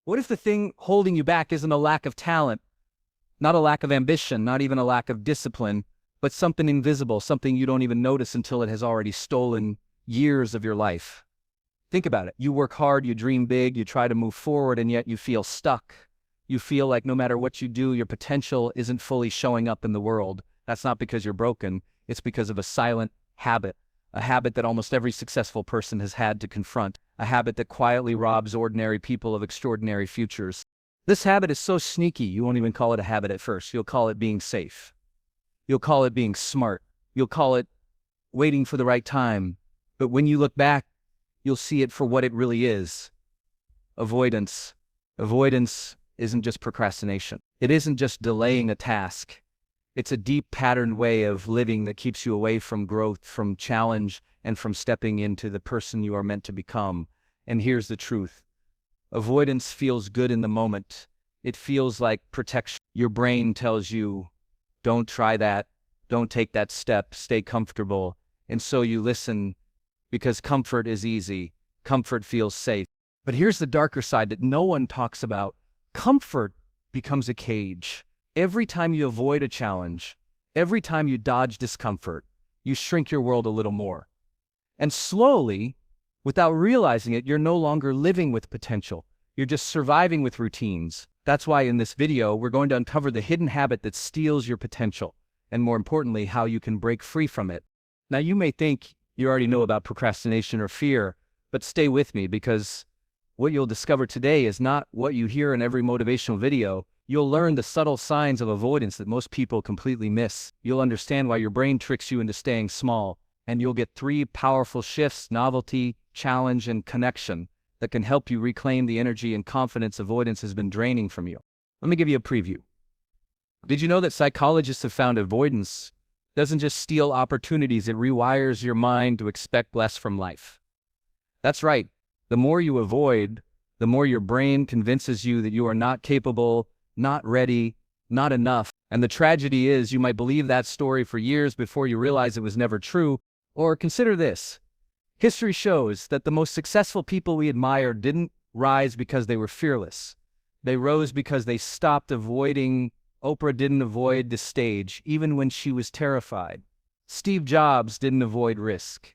What if the thing holding you back isn't a lack of talent, not a lack of ambition, not even a lack of discipline, but something invisible, something you don't even notice until it has already stolen years of your life? Think about it. You work hard, you dream big, you try to move forward, and yet you feel stuck. You feel like no matter what you do, your potential isn't fully showing up in the world. That's not because you're broken. It's because of a silent habit, a habit that almost every successful person has had to confront, a habit that quietly robs ordinary people of extraordinary futures. This habit is so sneaky, you won't even call it a habit at first. You'll call it being safe. You'll call it being smart. You'll call it waiting for the right time. But when you look back, you'll see it for what it really is: avoidance. Avoidance isn't just procrastination. It isn't just delaying a task. It's a deep patterned way of living that keeps you away from growth, from challenge, and from stepping into the person you are meant to become. And here's the truth. Avoidance feels good in the moment. It feels like protection. Your brain tells you, don't try that, don't take that step, stay comfortable. And so you listen because comfort is easy. Comfort feels safe. But here's the darker side that no one talks about. Comfort becomes a cage. Every time you avoid a challenge, every time you dodge discomfort, you shrink your world a little more. And slowly, without realizing it, you're no longer living with potential. You're just surviving with routines. That's why in this video, we're going to uncover the hidden habit that steals your potential, and more importantly, how you can break free from it. Now, you may think you already know about procrastination or fear, but stay with me, because what you'll discover today is not what you hear in every motivational video. You'll learn the subtle signs of avoidance that most people completely miss. You'll understand why your brain tricks you into staying small, and you'll get 3 powerful shifts: novelty, challenge, and connection, that can help you reclaim the energy and confidence avoidance has been draining from you. Let me give you a preview. Did you know that psychologists have found avoidance doesn't just steal opportunities, it rewires your mind to expect less from life? That's right. The more you avoid, the more your brain convinces you that you are not capable, not ready, not enough. And the tragedy is, you might believe that story for years before you realize it was never true. Or consider this. History shows that the most successful people we admire didn't rise because they were fearless. They rose because they stopped avoiding. Oprah didn't avoid the stage, even when she was terrified. Steve Jobs didn't avoid risk,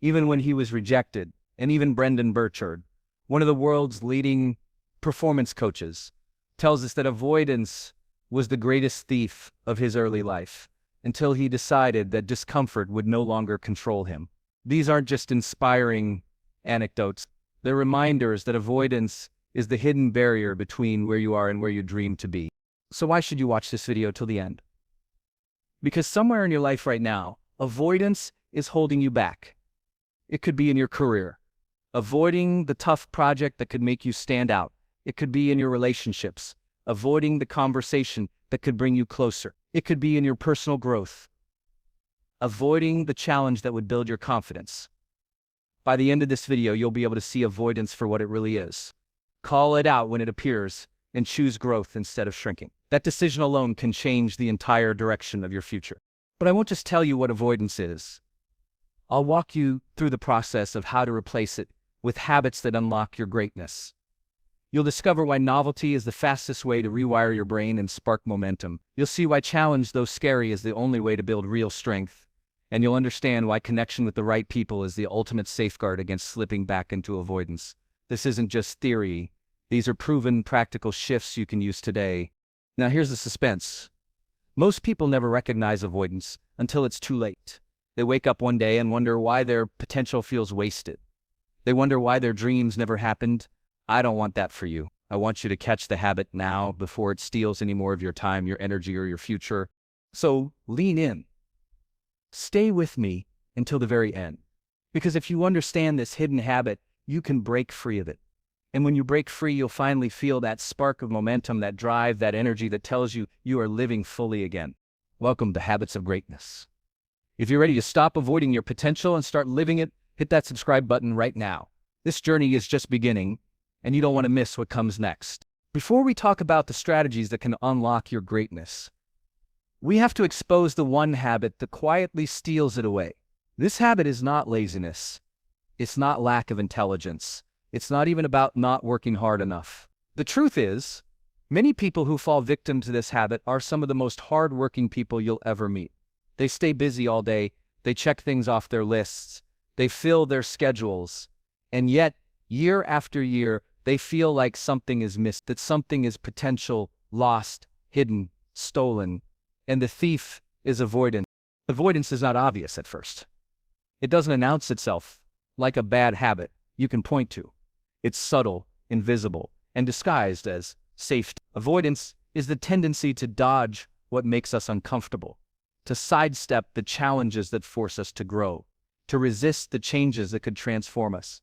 even when he was rejected. And even Brendon Burchard, one of the world's leading performance coaches, tells us that avoidance was the greatest thief of his early life, until he decided that discomfort would no longer control him. These aren't just inspiring anecdotes. They're reminders that avoidance is the hidden barrier between where you are and where you dream to be. So why should you watch this video till the end? Because somewhere in your life right now, avoidance is holding you back. It could be in your career, avoiding the tough project that could make you stand out. It could be in your relationships, avoiding the conversation that could bring you closer. It could be in your personal growth, avoiding the challenge that would build your confidence. By the end of this video, you'll be able to see avoidance for what it really is. Call it out when it appears and choose growth instead of shrinking. That decision alone can change the entire direction of your future. But I won't just tell you what avoidance is. I'll walk you through the process of how to replace it with habits that unlock your greatness. You'll discover why novelty is the fastest way to rewire your brain and spark momentum. You'll see why challenge, though scary, is the only way to build real strength. And you'll understand why connection with the right people is the ultimate safeguard against slipping back into avoidance. This isn't just theory. These are proven, practical shifts you can use today. Now here's the suspense. Most people never recognize avoidance until it's too late. They wake up one day and wonder why their potential feels wasted. They wonder why their dreams never happened. I don't want that for you. I want you to catch the habit now before it steals any more of your time, your energy, or your future. So lean in. Stay with me until the very end. Because if you understand this hidden habit, you can break free of it. And when you break free, you'll finally feel that spark of momentum, that drive, that energy that tells you you are living fully again. Welcome to Habits of Greatness. If you're ready to stop avoiding your potential and start living it, hit that subscribe button right now. This journey is just beginning, and you don't want to miss what comes next. Before we talk about the strategies that can unlock your greatness, we have to expose the one habit that quietly steals it away. This habit is not laziness. It's not lack of intelligence. It's not even about not working hard enough. The truth is, many people who fall victim to this habit are some of the most hardworking people you'll ever meet. They stay busy all day, they check things off their lists, they fill their schedules, and yet, year after year, they feel like something is missed, that something is potential, lost, hidden, stolen, and the thief is avoidance. Avoidance is not obvious at first. It doesn't announce itself like a bad habit you can point to. It's subtle, invisible, and disguised as safety. Avoidance is the tendency to dodge what makes us uncomfortable, to sidestep the challenges that force us to grow, to resist the changes that could transform us.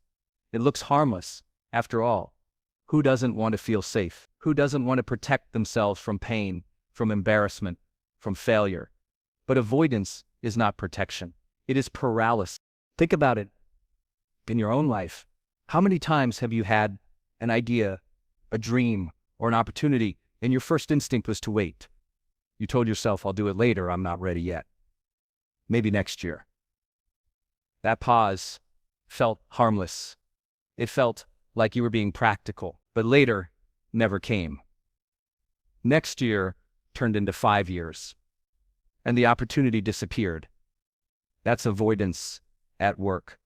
It looks harmless, after all. Who doesn't want to feel safe? Who doesn't want to protect themselves from pain, from embarrassment, from failure? But avoidance is not protection. It is paralysis. Think about it in your own life. How many times have you had an idea, a dream, or an opportunity, and your first instinct was to wait? You told yourself, I'll do it later, I'm not ready yet. Maybe next year. That pause felt harmless. It felt like you were being practical, but later never came. Next year turned into 5 years, and the opportunity disappeared. That's avoidance at work.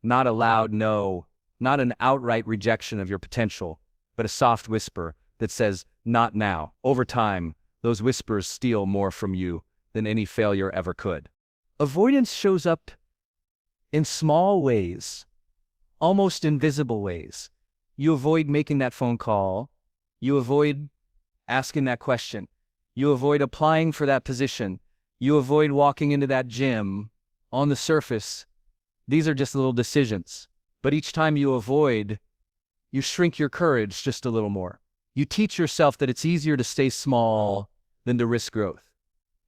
Not a loud no, not an outright rejection of your potential, but a soft whisper that says, not now. Over time, those whispers steal more from you than any failure ever could. Avoidance shows up in small ways, almost invisible ways. You avoid making that phone call. You avoid asking that question. You avoid applying for that position. You avoid walking into that gym. On the surface, these are just little decisions. But each time you avoid, you shrink your courage just a little more. You teach yourself that it's easier to stay small than to risk growth.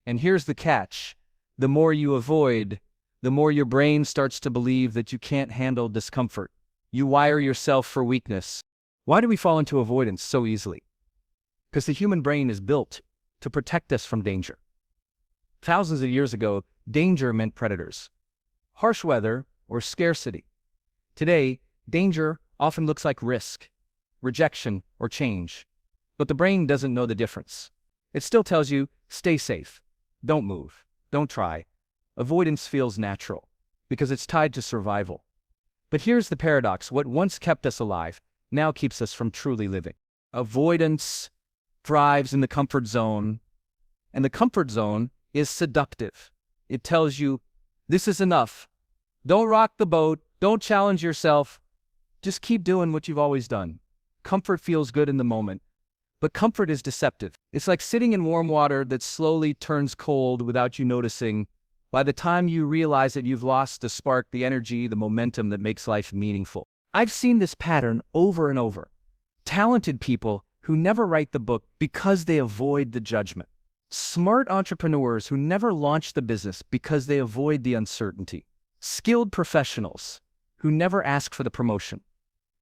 And here's the catch. The more you avoid, the more your brain starts to believe that you can't handle discomfort. You wire yourself for weakness. Why do we fall into avoidance so easily? Because the human brain is built to protect us from danger. Thousands of years ago, danger meant predators, harsh weather, or scarcity. Today, danger often looks like risk, rejection, or change. But the brain doesn't know the difference. It still tells you, stay safe, don't move, don't try. Avoidance feels natural because it's tied to survival. But here's the paradox. What once kept us alive now keeps us from truly living. Avoidance thrives in the comfort zone, and the comfort zone is seductive. It tells you, this is enough. Don't rock the boat. Don't challenge yourself. Just keep doing what you've always done. Comfort feels good in the moment, but comfort is deceptive. It's like sitting in warm water that slowly turns cold without you noticing. By the time you realize it, you've lost the spark, the energy, the momentum that makes life meaningful. I've seen this pattern over and over. Talented people who never write the book because they avoid the judgment. Smart entrepreneurs who never launch the business because they avoid the uncertainty. Skilled professionals who never ask for the promotion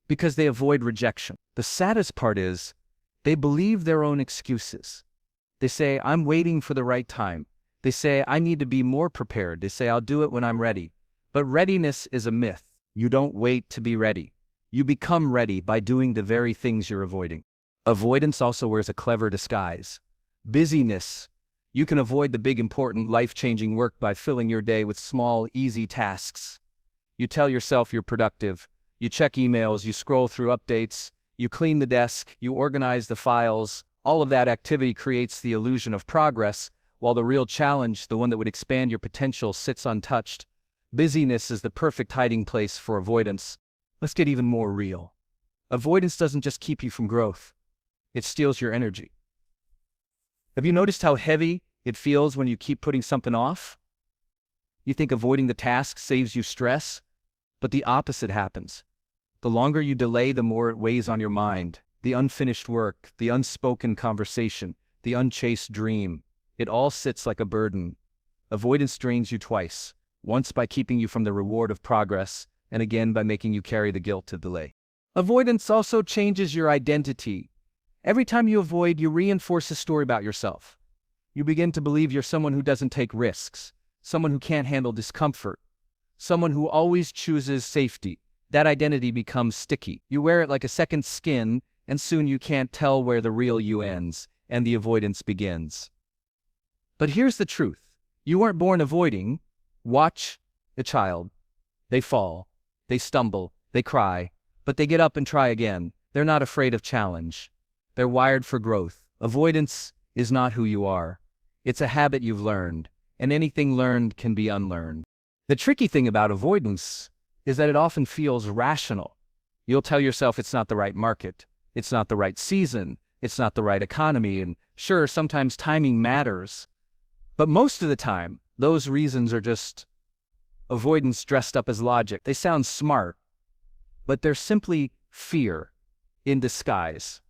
because they avoid rejection. The saddest part is they believe their own excuses. They say, I'm waiting for the right time. They say, I need to be more prepared. They say, I'll do it when I'm ready. But readiness is a myth. You don't wait to be ready. You become ready by doing the very things you're avoiding. Avoidance also wears a clever disguise. Busyness. You can avoid the big, important, life-changing work by filling your day with small, easy tasks. You tell yourself you're productive. You check emails, you scroll through updates, you clean the desk, you organize the files. All of that activity creates the illusion of progress, while the real challenge, the one that would expand your potential, sits untouched. Busyness is the perfect hiding place for avoidance. Let's get even more real. Avoidance doesn't just keep you from growth. It steals your energy. Have you noticed how heavy it feels when you keep putting something off? You think avoiding the task saves you stress, but the opposite happens. The longer you delay, the more it weighs on your mind. The unfinished work, the unspoken conversation, the unchased dream. It all sits like a burden. Avoidance drains you twice. Once by keeping you from the reward of progress, and again by making you carry the guilt of delay. Avoidance also changes your identity. Every time you avoid, you reinforce a story about yourself. You begin to believe you're someone who doesn't take risks, someone who can't handle discomfort, someone who always chooses safety. That identity becomes sticky. You wear it like a second skin, and soon you can't tell where the real you ends and the avoidance begins. But here's the truth. You weren't born avoiding. Watch a child. They fall, they stumble, they cry, but they get up and try again. They're not afraid of challenge. They're wired for growth. Avoidance is not who you are. It's a habit you've learned, and anything learned can be unlearned. The tricky thing about avoidance is that it often feels rational. You'll tell yourself it's not the right market, it's not the right season, it's not the right economy, and sure, sometimes timing matters. But most of the time, those reasons are just avoidance dressed up as logic. They sound smart, but they're simply fear in disguise.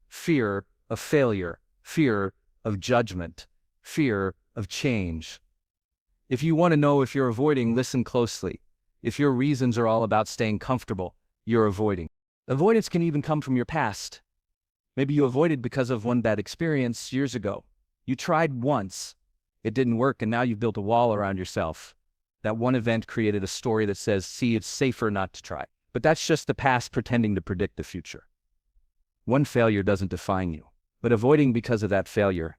Fear of failure, fear of judgment, fear of change. If you want to know if you're avoiding, listen closely. If your reasons are all about staying comfortable, you're avoiding. Avoidance can even come from your past. Maybe you avoided because of one bad experience years ago. You tried once, it didn't work, and now you've built a wall around yourself. That one event created a story that says, see, it's safer not to try. But that's just the past pretending to predict the future. One failure doesn't define you, but avoiding because of that failure,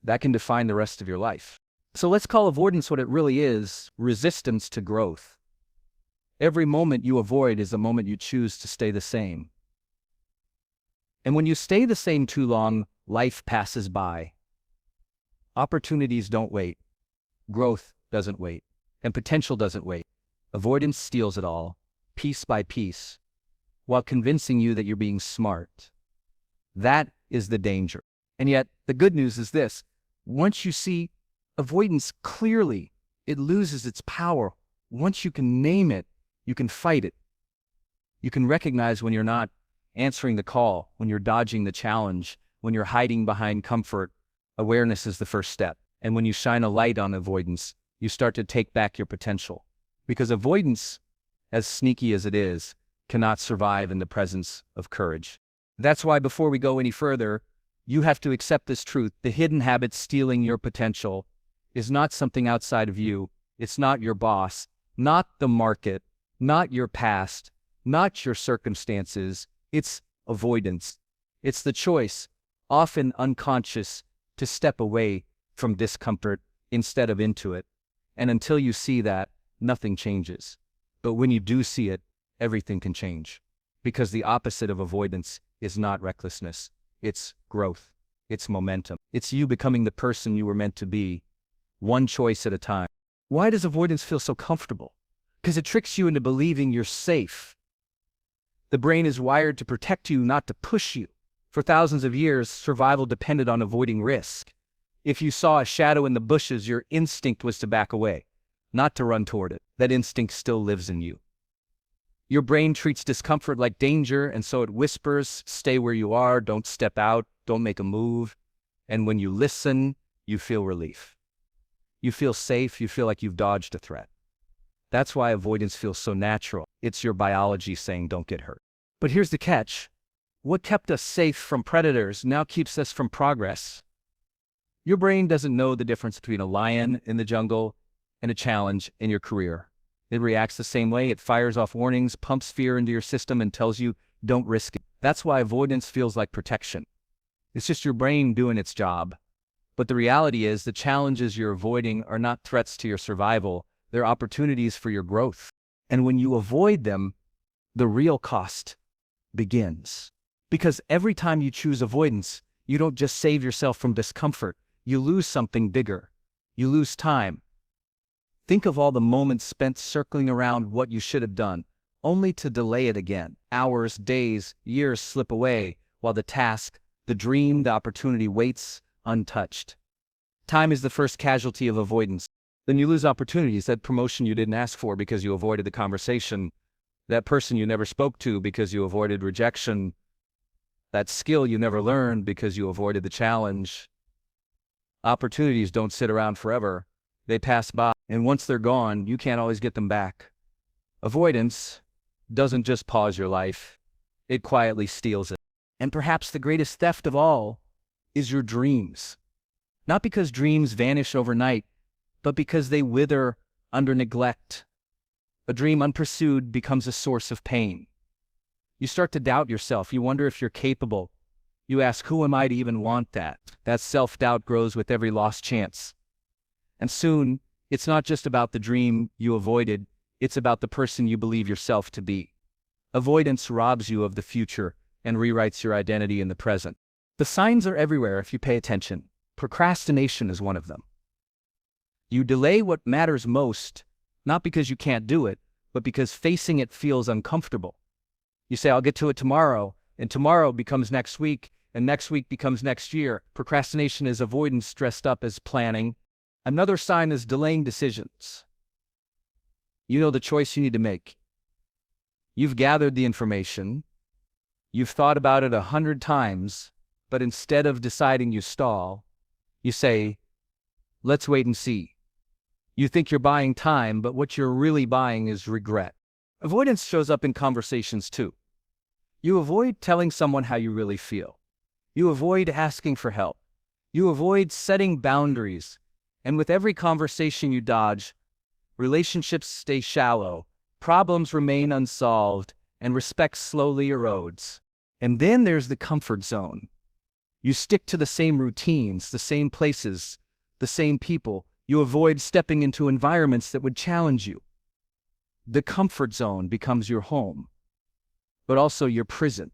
that can define the rest of your life. So let's call avoidance what it really is: resistance to growth. Every moment you avoid is a moment you choose to stay the same. And when you stay the same too long, life passes by. Opportunities don't wait. Growth doesn't wait. And potential doesn't wait. Avoidance steals it all, piece by piece, while convincing you that you're being smart. That is the danger. And yet, the good news is this: once you see avoidance clearly, it loses its power. Once you can name it, you can fight it. You can recognize when you're not answering the call, when you're dodging the challenge, when you're hiding behind comfort. Awareness is the first step. And when you shine a light on avoidance, you start to take back your potential. Because avoidance, as sneaky as it is, cannot survive in the presence of courage. That's why before we go any further, you have to accept this truth. The hidden habit stealing your potential is not something outside of you. It's not your boss, not the market, not your past, not your circumstances. It's avoidance. It's the choice, often unconscious, to step away from discomfort instead of into it. And until you see that, nothing changes. But when you do see it, everything can change. Because the opposite of avoidance is not recklessness. It's growth. It's momentum. It's you becoming the person you were meant to be, one choice at a time. Why does avoidance feel so comfortable? Because it tricks you into believing you're safe. The brain is wired to protect you, not to push you. For thousands of years, survival depended on avoiding risk. If you saw a shadow in the bushes, your instinct was to back away, not to run toward it. That instinct still lives in you. Your brain treats discomfort like danger, and so it whispers, stay where you are, don't step out, don't make a move. And when you listen, you feel relief. You feel safe, you feel like you've dodged a threat. That's why avoidance feels so natural. It's your biology saying don't get hurt. But here's the catch. What kept us safe from predators now keeps us from progress. Your brain doesn't know the difference between a lion in the jungle and a challenge in your career. It reacts the same way. It fires off warnings, pumps fear into your system, and tells you, don't risk it. That's why avoidance feels like protection. It's just your brain doing its job. But the reality is the challenges you're avoiding are not threats to your survival. They're opportunities for your growth. And when you avoid them, the real cost begins. Because every time you choose avoidance, you don't just save yourself from discomfort. You lose something bigger. You lose time. Think of all the moments spent circling around what you should have done, only to delay it again. Hours, days, years slip away, while the task, the dream, the opportunity waits untouched. Time is the first casualty of avoidance. Then you lose opportunities, that promotion you didn't ask for because you avoided the conversation, that person you never spoke to because you avoided rejection, that skill you never learned because you avoided the challenge. Opportunities don't sit around forever. They pass by, and once they're gone, you can't always get them back. Avoidance doesn't just pause your life, it quietly steals it. And perhaps the greatest theft of all is your dreams. Not because dreams vanish overnight, but because they wither under neglect. A dream unpursued becomes a source of pain. You start to doubt yourself. You wonder if you're capable. You ask, who am I to even want that? That self-doubt grows with every lost chance. And soon, it's not just about the dream you avoided, it's about the person you believe yourself to be. Avoidance robs you of the future and rewrites your identity in the present. The signs are everywhere if you pay attention. Procrastination is one of them. You delay what matters most, not because you can't do it, but because facing it feels uncomfortable. You say, I'll get to it tomorrow, and tomorrow becomes next week, and next week becomes next year. Procrastination is avoidance dressed up as planning. Another sign is delaying decisions. You know the choice you need to make. You've gathered the information. You've thought about it 100 times, but instead of deciding, you stall. You say, let's wait and see. You think you're buying time, but what you're really buying is regret. Avoidance shows up in conversations too. You avoid telling someone how you really feel. You avoid asking for help. You avoid setting boundaries. And with every conversation you dodge, relationships stay shallow, problems remain unsolved, and respect slowly erodes. And then there's the comfort zone. You stick to the same routines, the same places, the same people. You avoid stepping into environments that would challenge you. The comfort zone becomes your home, but also your prison.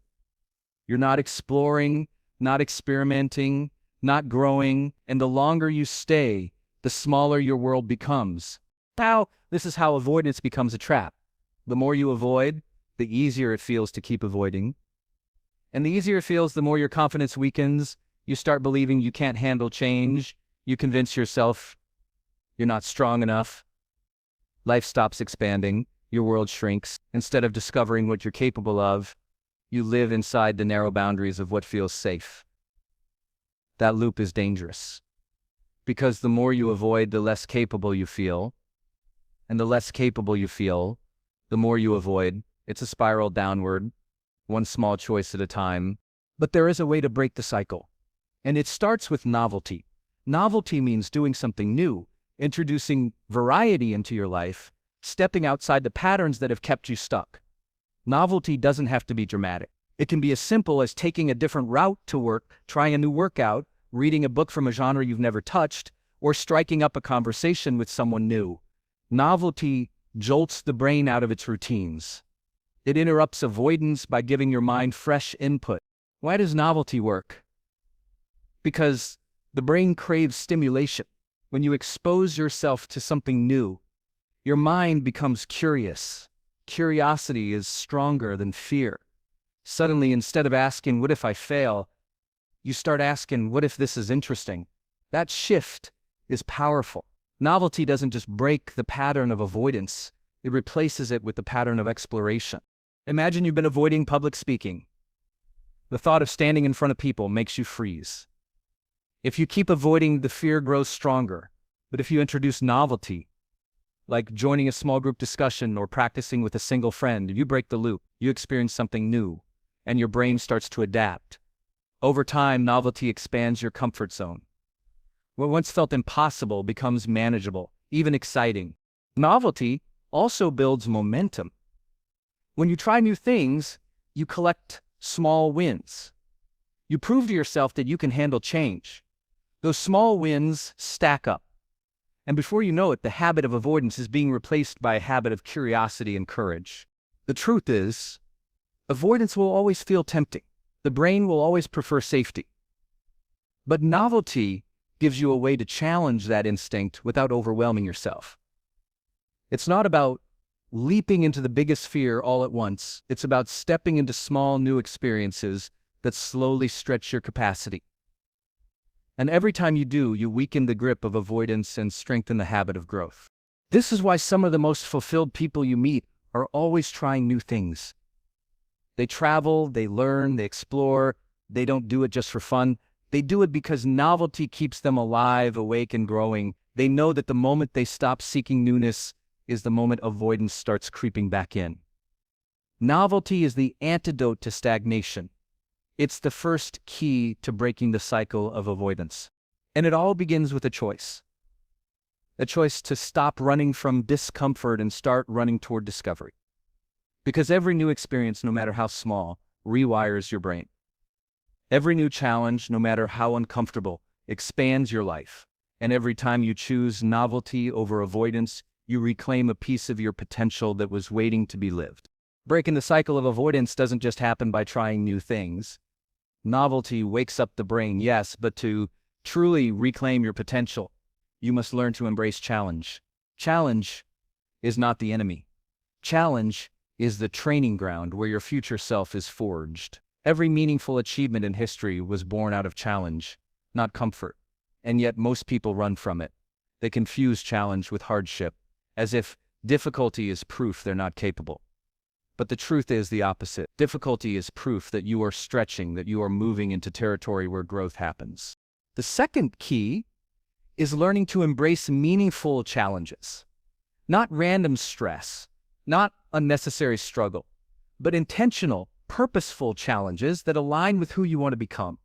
You're not exploring, not experimenting, not growing, and the longer you stay, the smaller your world becomes. Now, this is how avoidance becomes a trap. The more you avoid, the easier it feels to keep avoiding. And the easier it feels, the more your confidence weakens. You start believing you can't handle change. You convince yourself you're not strong enough. Life stops expanding. Your world shrinks. Instead of discovering what you're capable of, you live inside the narrow boundaries of what feels safe. That loop is dangerous. Because the more you avoid, the less capable you feel. And the less capable you feel, the more you avoid. It's a spiral downward, one small choice at a time. But there is a way to break the cycle. And it starts with novelty. Novelty means doing something new, introducing variety into your life, stepping outside the patterns that have kept you stuck. Novelty doesn't have to be dramatic. It can be as simple as taking a different route to work, trying a new workout, reading a book from a genre you've never touched, or striking up a conversation with someone new. Novelty jolts the brain out of its routines. It interrupts avoidance by giving your mind fresh input. Why does novelty work? Because the brain craves stimulation. When you expose yourself to something new, your mind becomes curious. Curiosity is stronger than fear. Suddenly, instead of asking, what if I fail? You start asking, what if this is interesting? That shift is powerful. Novelty doesn't just break the pattern of avoidance, it replaces it with the pattern of exploration. Imagine you've been avoiding public speaking. The thought of standing in front of people makes you freeze. If you keep avoiding, the fear grows stronger. But if you introduce novelty, like joining a small group discussion or practicing with a single friend, you break the loop, you experience something new, and your brain starts to adapt. Over time, novelty expands your comfort zone. What once felt impossible becomes manageable, even exciting. Novelty also builds momentum. When you try new things, you collect small wins. You prove to yourself that you can handle change. Those small wins stack up. And before you know it, the habit of avoidance is being replaced by a habit of curiosity and courage. The truth is, avoidance will always feel tempting. The brain will always prefer safety. But novelty gives you a way to challenge that instinct without overwhelming yourself. It's not about leaping into the biggest fear all at once. It's about stepping into small new experiences that slowly stretch your capacity. And every time you do, you weaken the grip of avoidance and strengthen the habit of growth. This is why some of the most fulfilled people you meet are always trying new things. They travel, they learn, they explore. They don't do it just for fun. They do it because novelty keeps them alive, awake, and growing. They know that the moment they stop seeking newness is the moment avoidance starts creeping back in. Novelty is the antidote to stagnation. It's the first key to breaking the cycle of avoidance. And it all begins with a choice. A choice to stop running from discomfort and start running toward discovery. Because every new experience, no matter how small, rewires your brain. Every new challenge, no matter how uncomfortable, expands your life. And every time you choose novelty over avoidance, you reclaim a piece of your potential that was waiting to be lived. Breaking the cycle of avoidance doesn't just happen by trying new things. Novelty wakes up the brain, yes, but to truly reclaim your potential, you must learn to embrace challenge. Challenge is not the enemy. Challenge is the training ground where your future self is forged. Every meaningful achievement in history was born out of challenge, not comfort. And yet most people run from it. They confuse challenge with hardship, as if difficulty is proof they're not capable. But the truth is the opposite. Difficulty is proof that you are stretching, that you are moving into territory where growth happens. The second key is learning to embrace meaningful challenges. Not random stress, not unnecessary struggle, but intentional, purposeful challenges that align with who you want to become.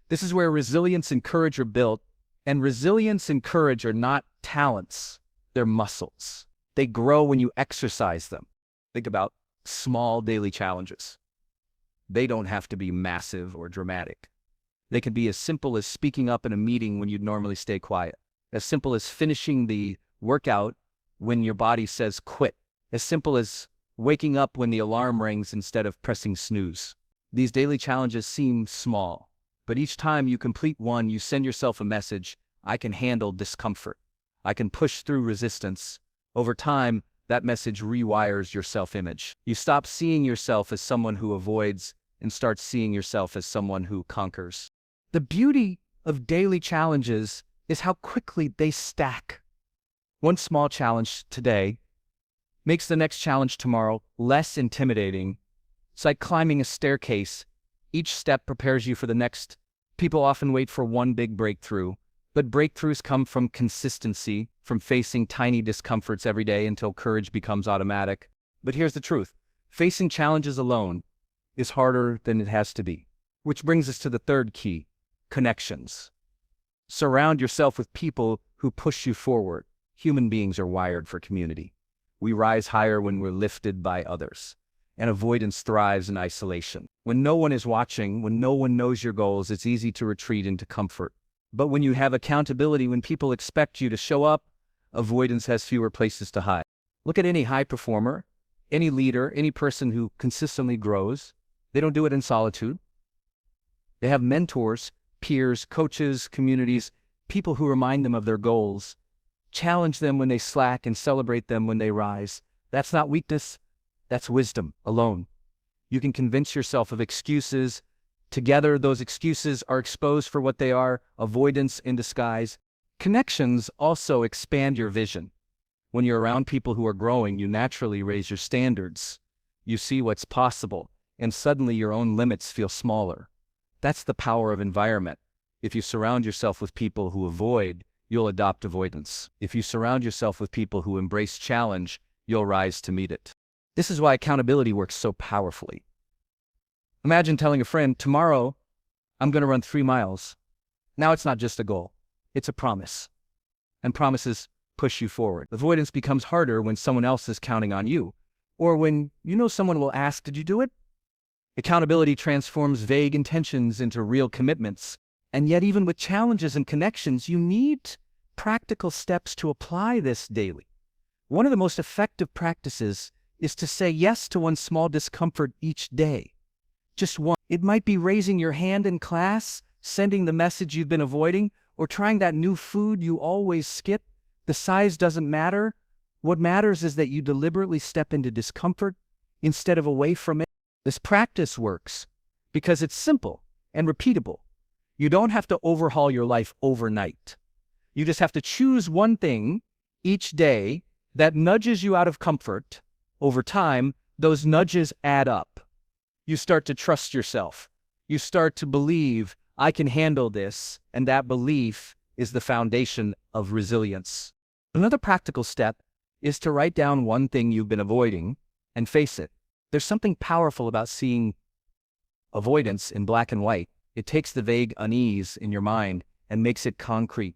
This is where resilience and courage are built, and resilience and courage are not talents, they're muscles. They grow when you exercise them. Think about small daily challenges. They don't have to be massive or dramatic. They can be as simple as speaking up in a meeting when you'd normally stay quiet, as simple as finishing the workout when your body says quit, as simple as waking up when the alarm rings instead of pressing snooze. These daily challenges seem small, but each time you complete one, you send yourself a message: I can handle discomfort. I can push through resistance. Over time, that message rewires your self-image. You stop seeing yourself as someone who avoids and start seeing yourself as someone who conquers. The beauty of daily challenges is how quickly they stack. One small challenge today makes the next challenge tomorrow less intimidating. It's like climbing a staircase. Each step prepares you for the next. People often wait for one big breakthrough, but breakthroughs come from consistency, from facing tiny discomforts every day until courage becomes automatic. But here's the truth. Facing challenges alone is harder than it has to be. Which brings us to the third key: connections. Surround yourself with people who push you forward. Human beings are wired for community. We rise higher when we're lifted by others. And avoidance thrives in isolation. When no one is watching, when no one knows your goals, it's easy to retreat into comfort. But when you have accountability, when people expect you to show up, avoidance has fewer places to hide. Look at any high performer, any leader, any person who consistently grows. They don't do it in solitude. They have mentors, peers, coaches, communities, people who remind them of their goals, challenge them when they slack, and celebrate them when they rise. That's not weakness, that's wisdom alone. You can convince yourself of excuses. Together, those excuses are exposed for what they are: avoidance in disguise. Connections also expand your vision. When you're around people who are growing, you naturally raise your standards. You see what's possible, and suddenly your own limits feel smaller. That's the power of environment. If you surround yourself with people who avoid, you'll adopt avoidance. If you surround yourself with people who embrace challenge, you'll rise to meet it. This is why accountability works so powerfully. Imagine telling a friend, tomorrow, I'm going to run 3 miles. Now it's not just a goal, it's a promise. And promises push you forward. Avoidance becomes harder when someone else is counting on you, or when you know someone will ask, did you do it? Accountability transforms vague intentions into real commitments. And yet, even with challenges and connections, you need practical steps to apply this daily. One of the most effective practices is to say yes to one small discomfort each day. Just one. It might be raising your hand in class, sending the message you've been avoiding, or trying that new food you always skip. The size doesn't matter. What matters is that you deliberately step into discomfort instead of away from it. This practice works because it's simple and repeatable. You don't have to overhaul your life overnight. You just have to choose one thing each day that nudges you out of comfort. Over time, those nudges add up. You start to trust yourself. You start to believe, I can handle this, and that belief is the foundation of resilience. Another practical step is to write down one thing you've been avoiding and face it. There's something powerful about seeing avoidance in black and white. It takes the vague unease in your mind and makes it concrete.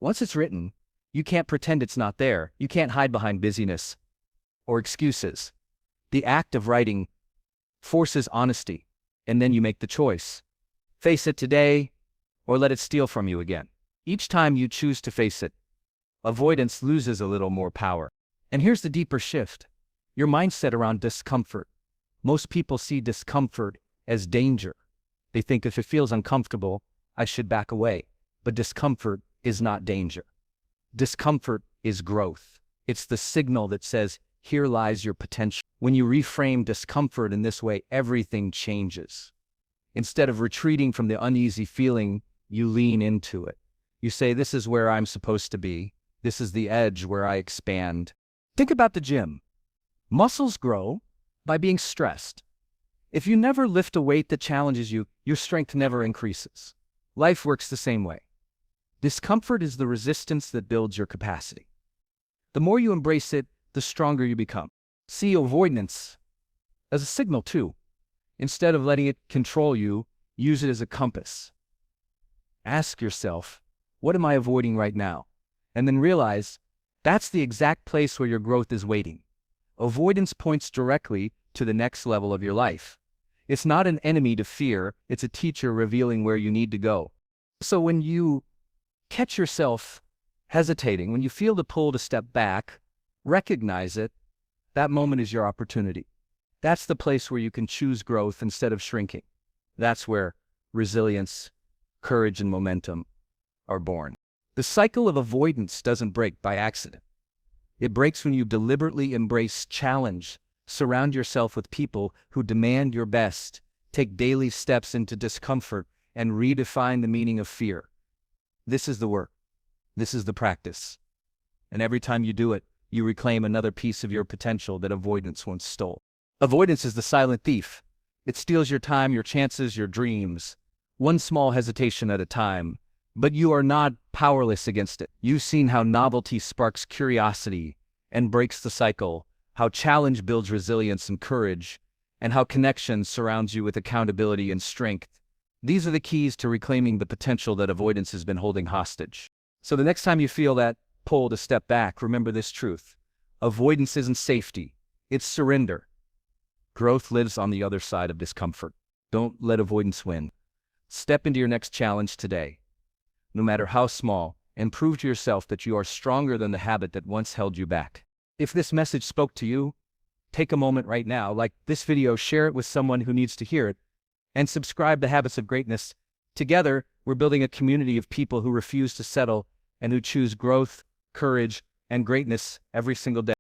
Once it's written, you can't pretend it's not there. You can't hide behind busyness or excuses. The act of writing forces honesty, and then you make the choice. Face it today, or let it steal from you again. Each time you choose to face it, avoidance loses a little more power. And here's the deeper shift. Your mindset around discomfort. Most people see discomfort as danger. They think if it feels uncomfortable, I should back away. But discomfort is not danger. Discomfort is growth. It's the signal that says, here lies your potential. When you reframe discomfort in this way, everything changes. Instead of retreating from the uneasy feeling, you lean into it. You say, this is where I'm supposed to be. This is the edge where I expand. Think about the gym. Muscles grow by being stressed. If you never lift a weight that challenges you, your strength never increases. Life works the same way. Discomfort is the resistance that builds your capacity. The more you embrace it, the stronger you become. See avoidance as a signal too. Instead of letting it control you, use it as a compass. Ask yourself, what am I avoiding right now? And then realize that's the exact place where your growth is waiting. Avoidance points directly to the next level of your life. It's not an enemy to fear, it's a teacher revealing where you need to go. So when you catch yourself hesitating, when you feel the pull to step back, recognize it. That moment is your opportunity. That's the place where you can choose growth instead of shrinking. That's where resilience, courage, and momentum are born. The cycle of avoidance doesn't break by accident. It breaks when you deliberately embrace challenge, surround yourself with people who demand your best, take daily steps into discomfort, and redefine the meaning of fear. This is the work. This is the practice. And every time you do it, you reclaim another piece of your potential that avoidance once stole. Avoidance is the silent thief. It steals your time, your chances, your dreams, one small hesitation at a time. But you are not powerless against it. You've seen how novelty sparks curiosity and breaks the cycle, how challenge builds resilience and courage, and how connection surrounds you with accountability and strength. These are the keys to reclaiming the potential that avoidance has been holding hostage. So the next time you feel that pull to step back, remember this truth. Avoidance isn't safety, it's surrender. Growth lives on the other side of discomfort. Don't let avoidance win. Step into your next challenge today, no matter how small, and prove to yourself that you are stronger than the habit that once held you back. If this message spoke to you, take a moment right now, like this video, share it with someone who needs to hear it, and subscribe to Habits of Greatness. Together, we're building a community of people who refuse to settle and who choose growth, courage, and greatness every single day.